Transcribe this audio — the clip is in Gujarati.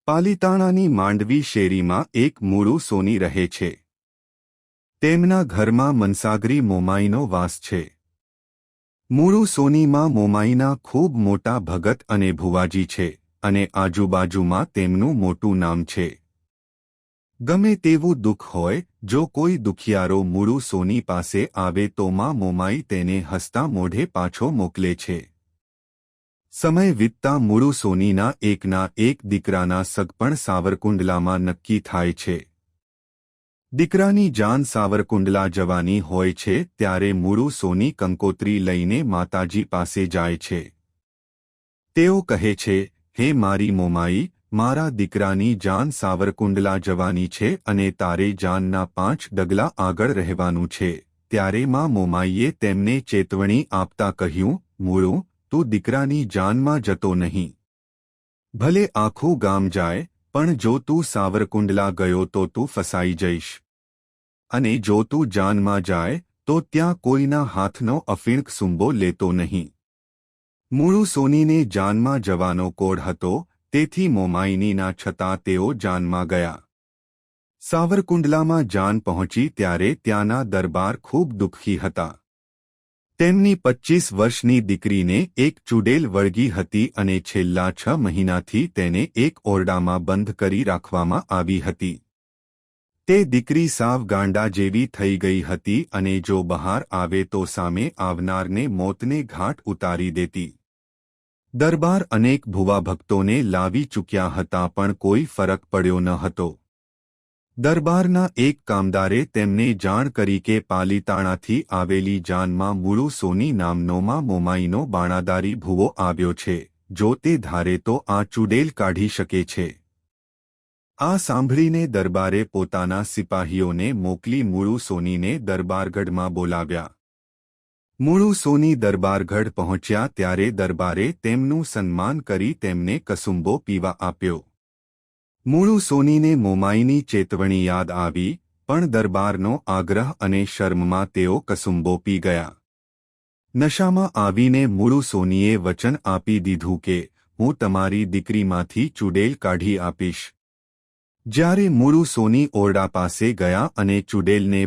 પાલીતાણાની માંડવી શેરીમાં એક મૂળું સોની રહે છે. તેમના ઘરમાં મનસાગરી મોમાઈનો વાસ છે. મૂળું સોનીમાં મોમાઈના ખૂબ મોટા ભગત અને ભુવાજી છે અને આજુબાજુમાં તેમનું મોટું નામ છે. ગમે તેવું દુઃખ હોય, જો કોઈ દુખિયારો મૂળું સોની પાસે આવે તો માં મોમાઈ તેને હસતા મોઢે પાછો મોકલે છે. સમય વીતતા મૂળું સોનીના એકના એક દીકરાના સગપણ સાવરકુંડલામાં નક્કી થાય છે. દીકરાની જાન સાવરકુંડલા જવાની હોય છે ત્યારે મૂળું સોની કંકોત્રી લઈને માતાજી પાસે જાય છે. તેઓ કહે છે, હે મારી મોમાઈ, મારા દીકરાની જાન સાવરકુંડલા જવાની છે અને તારે જાનના 5 ડગલા આગળ રહેવાનું છે. ત્યારે માં મોમાઈએ તેમને ચેતવણી આપતા કહ્યું, મૂળું, તું દીકરાની જાનમાં જતો નહીં. ભલે આખું ગામ જાય, પણ જો તું સાવરકુંડલા ગયો તો તું ફસાઈ જઈશ. અને જો તું જાનમાં જાય તો ત્યાં કોઈના હાથનો અફીણ સુંબો લેતો નહીં. મૂળું સોનીને જાનમાં જવાનો કોડ હતો, તેથી મોમાઈની ના છતાં તેઓ જાનમાં ગયા. સાવરકુંડલામાં જાન પહોંચી ત્યારે ત્યાંના દરબાર ખૂબ દુઃખી હતા. તેમની 25 વર્ષની દીકરીને એક ચૂડેલ વળગી હતી અને છેલ્લા 6 મહિનાથી તેને એક ઓરડામાં બંધ કરી રાખવામાં આવી હતી. તે દીકરી સાવ ગાંડા જેવી થઈ ગઈ હતી અને જો બહાર આવે તો સામે આવનારને મોતને ઘાટ ઉતારી દેતી. દરબાર અનેક ભુવા ભક્તોને લાવી ચૂક્યા હતા પણ કોઈ ફરક પડ્યો ન હતો. દરબારના એક કામદારે તેમને જાણ કરી કે પાલીતાણાથી આવેલી જાનમાં મૂળું સોની નામનો માં મોમાઈનો બાણાદારી ભુવો આવ્યો છે. જો તે ધારે તો આ ચૂડેલ કાઢી શકે છે. આ સાંભળીને દરબારે પોતાના સિપાહીઓને મોકલી મૂળું સોનીને દરબારગઢમાં બોલાવ્યા. મૂળું સોની દરબારગઢ પહોંચ્યા ત્યારે દરબારે તેમનું સન્માન કરી તેમને કસુંબો પીવા આપ્યો. મૂળું સોનીને મોમાઈની ચેતવણી યાદ આવી, પણ દરબારનો આગ્રહ અને શર્મમાં તેઓ કસુંબો પી ગયા. નશામાં આવીને મૂળું સોનીએ વચન આપી દીધું કે હું તમારી દીકરીમાંથી ચૂડેલ કાઢી આપીશ. જ્યારે મૂળું સોની ઓરડા પાસે ગયા અને ચૂડેલને